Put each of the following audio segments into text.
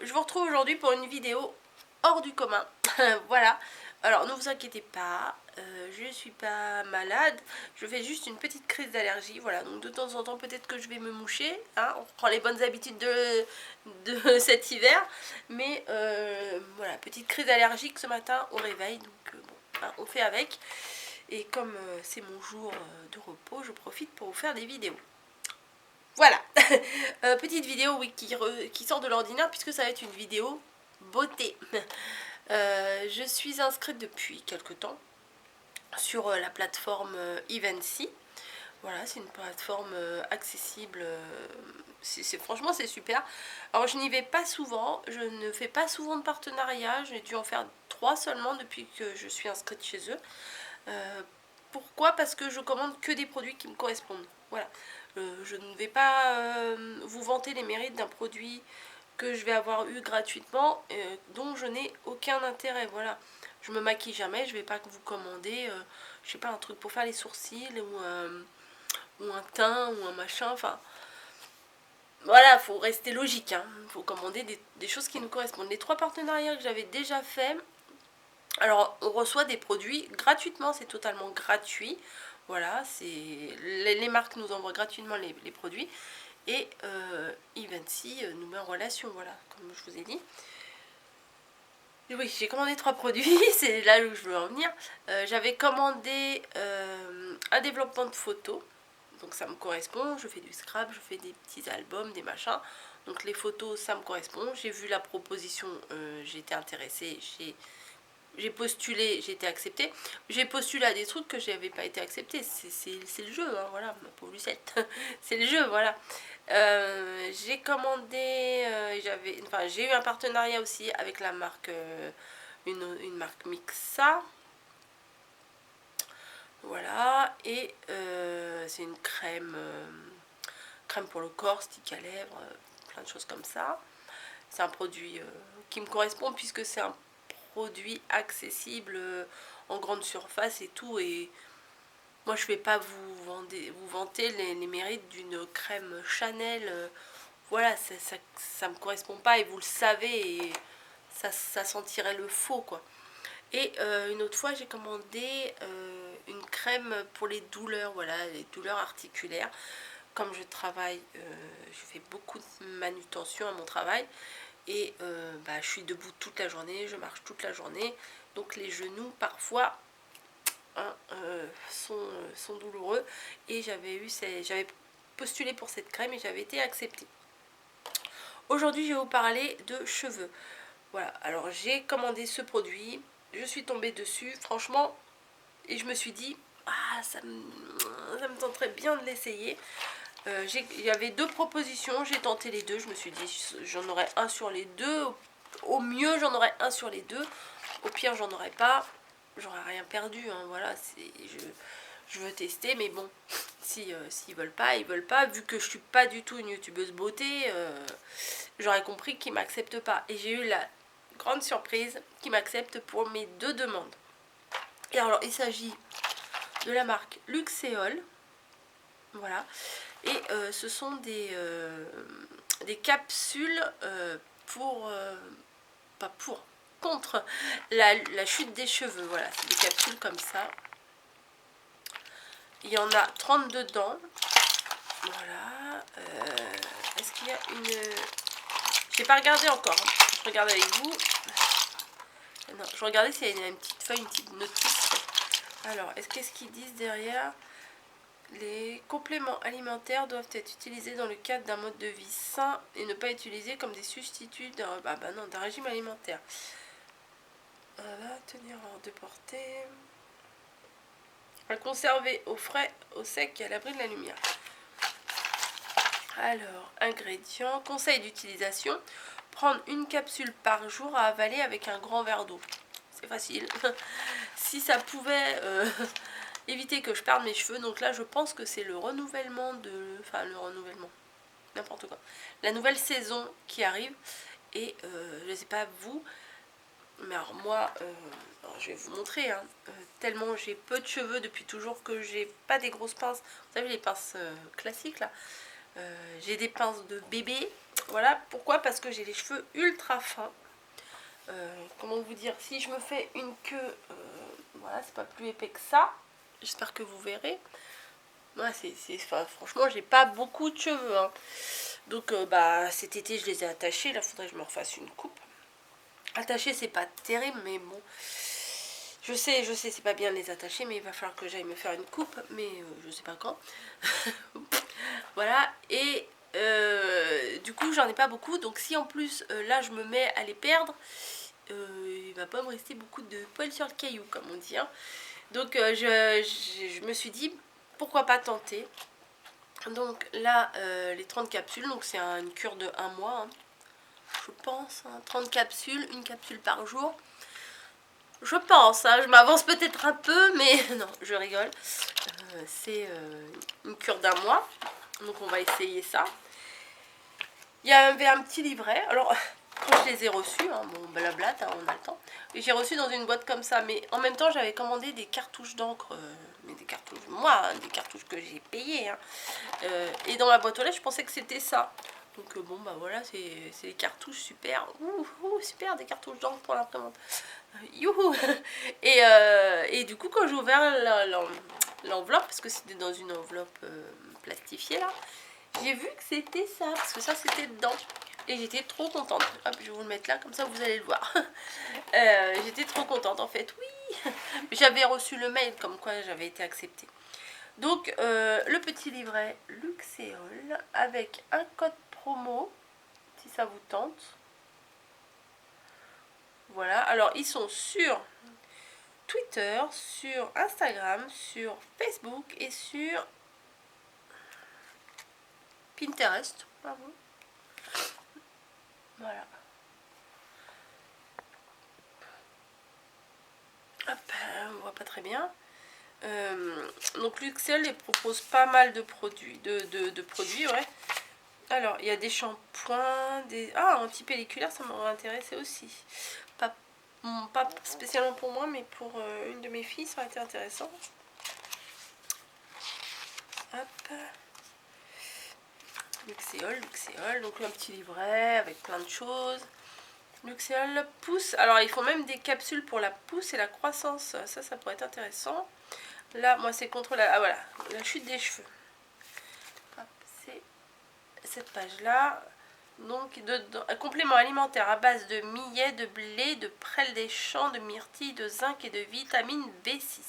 je vous retrouve aujourd'hui pour une vidéo hors du commun. Voilà, alors ne vous inquiétez pas, je ne suis pas malade, je fais juste une petite crise d'allergie. Voilà, donc de temps en temps peut-être que je vais me moucher, hein, on reprend les bonnes habitudes de cet hiver. Mais voilà, petite crise allergique ce matin au réveil, donc bon, hein, on fait avec. Et comme c'est mon jour de repos, je profite pour vous faire des vidéos. Voilà, petite vidéo oui, qui sort de l'ordinaire puisque ça va être une vidéo beauté. Je suis inscrite depuis quelque temps sur la plateforme Evency. Voilà, c'est une plateforme accessible, franchement c'est super. Alors je n'y vais pas souvent, je ne fais pas souvent de partenariat, j'ai dû en faire 3 seulement depuis que je suis inscrite chez eux. Pourquoi? Parce que je commande que des produits qui me correspondent. Voilà. Je ne vais pas vous vanter les mérites d'un produit que je vais avoir eu gratuitement, dont je n'ai aucun intérêt. Voilà. Je me maquille jamais, je vais pas vous commander, je sais pas, un truc pour faire les sourcils ou un teint ou un machin. Enfin, voilà, faut rester logique. Hein. Faut commander des choses qui nous correspondent. Les 3 partenariats que j'avais déjà fait. Alors, on reçoit des produits gratuitement, c'est totalement gratuit. Voilà, les marques nous envoient gratuitement les produits. Et Evency nous met en relation, voilà, comme je vous ai dit. Et oui, j'ai commandé 3 produits, c'est là où je veux en venir. J'avais commandé un développement de photos. Donc ça me correspond, je fais du scrap, je fais des petits albums, des machins. Donc les photos, ça me correspond. J'ai vu la proposition, j'ai été intéressée, j'ai postulé, j'ai été acceptée. J'ai postulé à des trucs que je n'avais pas été acceptée. C'est le jeu, hein, voilà, ma pauvre Lucette. C'est le jeu, voilà. J'ai commandé, j'ai eu un partenariat aussi avec la marque, une marque Mixa. Voilà, et c'est une crème, crème pour le corps, stick à lèvres, plein de choses comme ça. C'est un produit qui me correspond puisque c'est un produit accessible en grande surface et tout. Et moi je vais pas vous vanter les mérites d'une crème Chanel. Voilà, ça me correspond pas et vous le savez, et ça sentirait le faux quoi. Et une autre fois j'ai commandé une crème pour les douleurs, voilà, les douleurs articulaires. Comme je travaille, je fais beaucoup de manutention à mon travail. Et je suis debout toute la journée, je marche toute la journée. Donc les genoux parfois hein, sont douloureux. Et j'avais postulé pour cette crème et j'avais été acceptée. Aujourd'hui je vais vous parler de cheveux. Voilà, alors j'ai commandé ce produit, je suis tombée dessus, franchement, et je me suis dit, ah, ça me tenterait bien de l'essayer. Il y avait 2 propositions, j'ai tenté les 2, je me suis dit, j'en aurais un sur les 2, au mieux j'en aurais un sur les 2, au pire j'en aurais pas, j'aurais rien perdu, hein, voilà, je veux tester, mais bon, s'ils veulent pas, ils veulent pas, vu que je suis pas du tout une youtubeuse beauté, j'aurais compris qu'ils m'acceptent pas. Et j'ai eu la grande surprise qu'ils m'acceptent pour mes 2 demandes. Et alors il s'agit de la marque Luxéol, voilà, et ce sont des capsules contre la chute des cheveux, voilà, c'est des capsules comme ça. Il y en a 30 dedans. Voilà. Est-ce qu'il y a une... J'ai pas regardé encore. Hein. Je regarde avec vous. Non, je regardais s'il y a une petite feuille, une petite notice. Alors, qu'est-ce qu'ils disent derrière? Les compléments alimentaires doivent être utilisés dans le cadre d'un mode de vie sain et ne pas utilisés comme des substituts d'un régime alimentaire. Voilà, tenir hors de portée. À conserver au frais, au sec et à l'abri de la lumière. Alors, ingrédients, conseil d'utilisation, prendre une capsule par jour à avaler avec un grand verre d'eau. C'est facile. Si ça pouvait éviter que je perde mes cheveux, donc là je pense que c'est le renouvellement n'importe quoi. La nouvelle saison qui arrive, et je ne sais pas vous, mais alors moi, je vais vous montrer, hein, tellement j'ai peu de cheveux depuis toujours que j'ai pas des grosses pinces. Vous savez les pinces classiques là, j'ai des pinces de bébé, Voilà, pourquoi? Parce que j'ai les cheveux ultra fins. Comment vous dire, si je me fais une queue, voilà, c'est pas plus épais que ça. J'espère que vous verrez. Ouais, enfin, franchement, j'ai pas beaucoup de cheveux, hein. Donc, bah, cet été, je les ai attachés. Là, faudrait que je me refasse une coupe. Attacher, c'est pas terrible, mais bon. Je sais, c'est pas bien de les attacher, mais il va falloir que j'aille me faire une coupe. Mais je sais pas quand. Voilà, et du coup, j'en ai pas beaucoup. Donc, si en plus, là, je me mets à les perdre, il va pas me rester beaucoup de poils sur le caillou, comme on dit, hein. Donc je me suis dit pourquoi pas tenter. Donc là les 30 capsules, donc c'est une cure de 1 mois, hein, je pense, hein, 30 capsules, une capsule par jour. Je pense, hein, je m'avance peut-être un peu, mais non, je rigole. C'est une cure d'1 mois, donc on va essayer ça. Il y avait un petit livret, alors quand je les ai reçus, hein, bon blabla, on a le temps, j'ai reçu dans une boîte comme ça, mais en même temps j'avais commandé des cartouches d'encre, mais des cartouches, moi, hein, des cartouches que j'ai payées, hein, et dans la boîte aux lettres je pensais que c'était ça. Donc bon bah voilà, c'est des cartouches super, super, des cartouches d'encre pour l'imprimante, youhou. Et du coup quand j'ai ouvert l'enveloppe, parce que c'était dans une enveloppe plastifiée là, j'ai vu que c'était ça, parce que ça c'était dedans. Et j'étais trop contente. Hop, je vais vous le mettre là, comme ça vous allez le voir. J'étais trop contente en fait, oui. J'avais reçu le mail comme quoi j'avais été acceptée. Donc, le petit livret Luxéol avec un code promo, si ça vous tente. Voilà, alors ils sont sur Twitter, sur Instagram, sur Facebook et sur Pinterest. Pardon. Voilà. Hop, on voit pas très bien. Donc Luxéol les propose pas mal de produits, de produits, ouais. Alors, il y a des shampoings, des... Ah, anti-pelliculaire, ça m'aurait intéressé aussi. Pas spécialement pour moi, mais pour une de mes filles, ça aurait été intéressant. Hop. Luxéol, donc un petit livret avec plein de choses. Luxéol pousse, alors ils font même des capsules pour la pousse et la croissance, ça pourrait être intéressant. Là, moi c'est contre la, voilà, la chute des cheveux. C'est cette page là. Donc un complément alimentaire à base de millet, de blé, de prêle des champs, de myrtille, de zinc et de vitamine B6.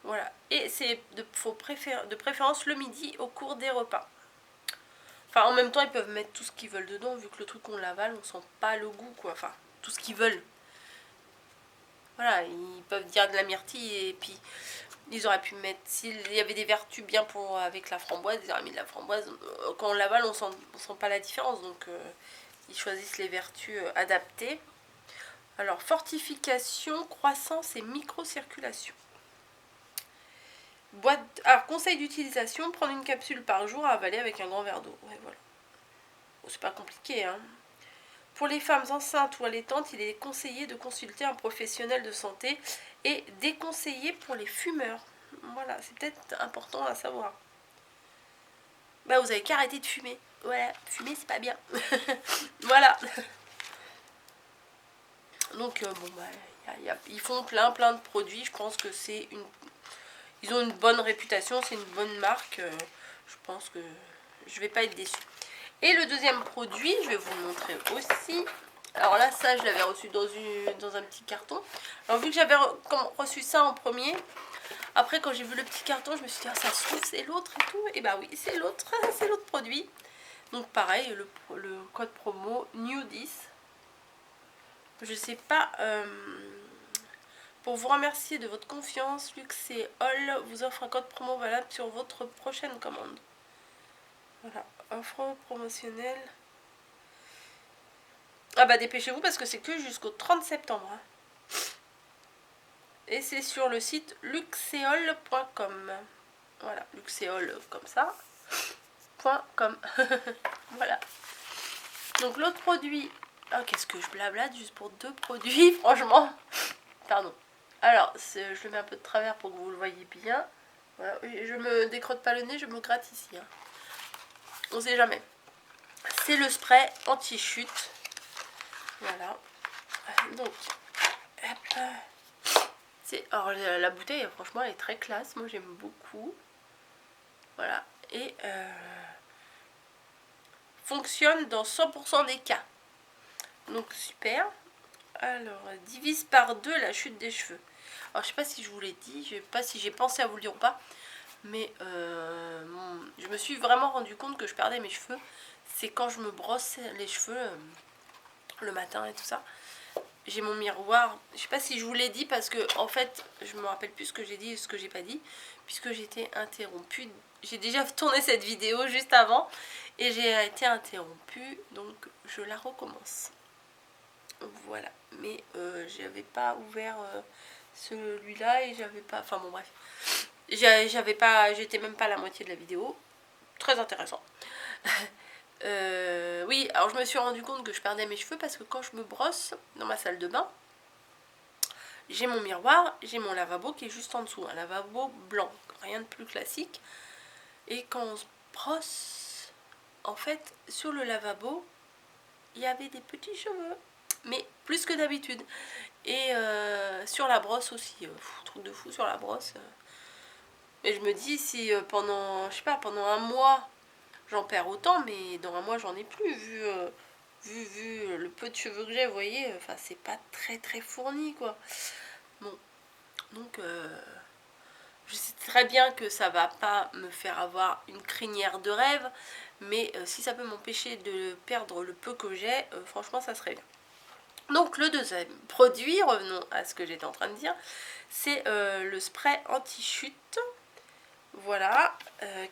Voilà, et c'est de préférence le midi au cours des repas. Enfin, en même temps, ils peuvent mettre tout ce qu'ils veulent dedans, vu que le truc on l'avale, on sent pas le goût, quoi. Enfin, tout ce qu'ils veulent. Voilà, ils peuvent dire de la myrtille, et puis ils auraient pu mettre, s'il y avait des vertus bien pour avec la framboise, ils auraient mis de la framboise. Quand on l'avale, on sent pas la différence, donc ils choisissent les vertus adaptées. Alors, fortification, croissance et microcirculation. Alors, conseil d'utilisation, prendre une capsule par jour à avaler avec un grand verre d'eau. Ouais, voilà. Bon, c'est pas compliqué, hein. Pour les femmes enceintes ou allaitantes, il est conseillé de consulter un professionnel de santé et déconseillé pour les fumeurs. Voilà, c'est peut-être important à savoir. Bah, vous avez qu'à arrêter de fumer. Voilà, fumer, c'est pas bien. Voilà. Donc, bon, bah, ils font plein de produits. Je pense que c'est une... Ils ont une bonne réputation, c'est une bonne marque. Je pense que je vais pas être déçue. Et le deuxième produit, je vais vous le montrer aussi. Alors là, ça, je l'avais reçu dans un petit carton. Alors vu que j'avais reçu ça en premier, après quand j'ai vu le petit carton, je me suis dit, ah, ça se trouve, c'est l'autre et tout. Et bah oui, c'est l'autre, c'est l'autre produit. Donc pareil, le code promo NEW10. Je sais pas... Pour vous remercier de votre confiance, Luxéol vous offre un code promo valable sur votre prochaine commande. Voilà, offre promotionnelle. Ah bah dépêchez-vous parce que c'est que jusqu'au 30 septembre. Hein. Et c'est sur le site luxéol.com. Voilà, luxéol comme ça. .com. Voilà. Donc l'autre produit... Ah, qu'est-ce que je blablate juste pour 2 produits, franchement. Pardon. Alors, je le mets un peu de travers pour que vous le voyez bien. Voilà. Je me décrotte pas le nez, je me gratte ici. Hein. On sait jamais. c'est le spray anti-chute. Voilà. Donc, hop. Alors la bouteille, franchement, elle est très classe. Moi, j'aime beaucoup. Voilà. Et fonctionne dans 100% des cas. Donc, super. Alors, divise par 2 la chute des cheveux. Alors, je sais pas si je vous l'ai dit. Je sais pas si j'ai pensé à vous le dire ou pas. Mais je me suis vraiment rendu compte que je perdais mes cheveux. C'est quand je me brosse les cheveux le matin et tout ça. J'ai mon miroir, je sais pas si je vous l'ai dit parce que en fait je me rappelle plus ce que j'ai dit et ce que j'ai pas dit puisque j'étais interrompue. J'ai déjà tourné cette vidéo juste avant et j'ai été interrompue, donc je la recommence. Voilà, mais j'avais pas ouvert celui-là et j'avais pas, enfin bon bref, j'étais même pas à la moitié de la vidéo. Très intéressant. Oui, alors je me suis rendu compte que je perdais mes cheveux parce que quand je me brosse dans ma salle de bain, j'ai mon miroir, j'ai mon lavabo qui est juste en dessous, un lavabo blanc, rien de plus classique. Et quand on se brosse, en fait, sur le lavabo, il y avait des petits cheveux, mais plus que d'habitude. Et sur la brosse aussi, truc de fou sur la brosse. Et je me dis si pendant, je sais pas, pendant un mois, j'en perds autant, mais dans un mois j'en ai plus vu le peu de cheveux que j'ai, vous voyez, enfin c'est pas très très fourni quoi. Bon, donc je sais très bien que ça va pas me faire avoir une crinière de rêve, mais si ça peut m'empêcher de perdre le peu que j'ai, franchement ça serait bien. Donc le deuxième produit, revenons à ce que j'étais en train de dire, c'est le spray anti-chute. Voilà,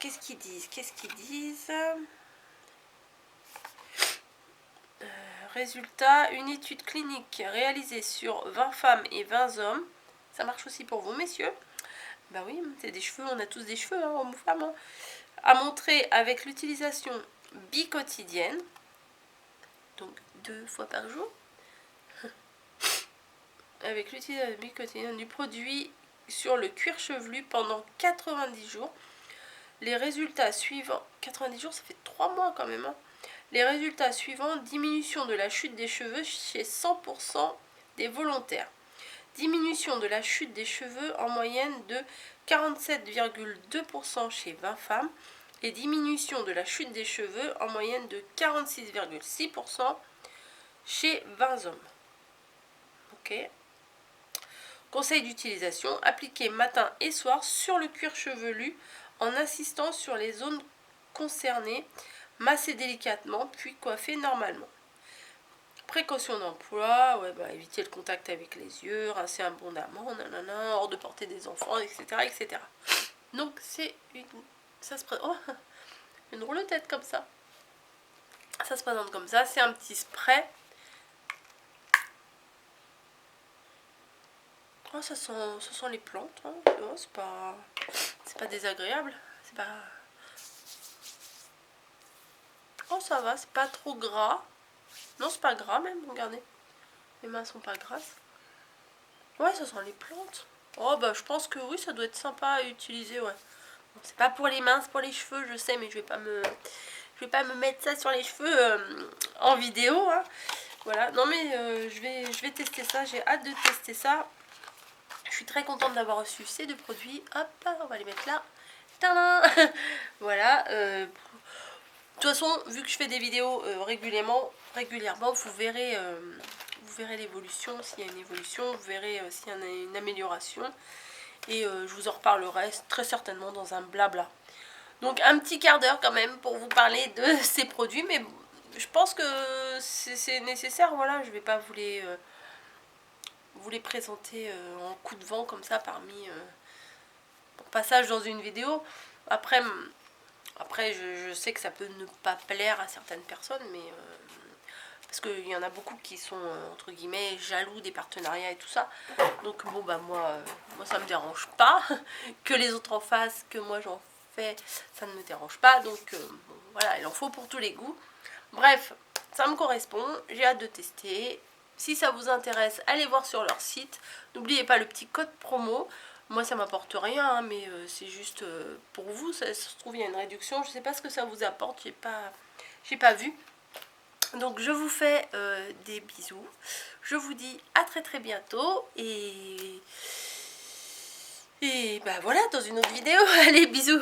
qu'est-ce qu'ils disent Résultat, une étude clinique réalisée sur 20 femmes et 20 hommes. Ça marche aussi pour vous, messieurs. Bah oui, c'est des cheveux, on a tous des cheveux, hein, hommes ou femmes. Hein. A montré avec l'utilisation bi-quotidienne, donc 2 fois par jour, avec l'utilisation bi-quotidienne du produit sur le cuir chevelu pendant 90 jours. Les résultats suivants, 90 jours, ça fait 3 mois quand même, hein. Les résultats suivants, diminution de la chute des cheveux chez 100% des volontaires. Diminution de la chute des cheveux en moyenne de 47,2% chez 20 femmes et diminution de la chute des cheveux en moyenne de 46,6% chez 20 hommes. Ok. Conseil d'utilisation, appliquer matin et soir sur le cuir chevelu en insistant sur les zones concernées. Masser délicatement, puis coiffer normalement. Précaution d'emploi, éviter le contact avec les yeux, rincer abondamment, hors de portée des enfants, etc. etc. Donc c'est une... Ça se présente... Oh, une drôle de tête comme ça. Ça se présente comme ça, c'est un petit spray. Oh, ça sent les plantes, hein. Oh, c'est pas désagréable. C'est pas... Oh, ça va, c'est pas trop gras. Non, c'est pas gras même, regardez. Les mains sont pas grasses. Ouais, ça sent les plantes. Oh, bah, je pense que oui, ça doit être sympa à utiliser, ouais. Bon, c'est pas pour les mains, c'est pour les cheveux, je sais, mais je vais pas me mettre ça sur les cheveux en vidéo, hein. Voilà, non mais je vais tester ça, j'ai hâte de tester ça. Je suis très contente d'avoir reçu ces 2 produits. Hop, on va les mettre là. Tadam. Voilà, de toute façon, vu que je fais des vidéos régulièrement, vous verrez l'évolution, s'il y a une évolution, vous verrez s'il y a une amélioration. Et je vous en reparlerai très certainement dans un blabla. Donc un petit quart d'heure quand même pour vous parler de ces produits, mais je pense que c'est nécessaire. Voilà, je ne vais pas vous les présenter en coup de vent comme ça parmi passage dans une vidéo. Après je sais que ça peut ne pas plaire à certaines personnes, mais parce qu'il y en a beaucoup qui sont entre guillemets jaloux des partenariats et tout ça. Donc bon bah moi ça me dérange pas que les autres en fassent, que moi j'en fais, ça ne me dérange pas. Donc bon, voilà, il en faut pour tous les goûts. Bref, ça me correspond, j'ai hâte de tester. Si ça vous intéresse, allez voir sur leur site. N'oubliez pas le petit code promo. Moi ça m'apporte rien, hein, mais c'est juste pour vous. Ça se trouve il y a une réduction. Je sais pas ce que ça vous apporte, j'ai pas vu. Donc je vous fais des bisous. Je vous dis à très bientôt. Et bah voilà, dans une autre vidéo. Allez, bisous.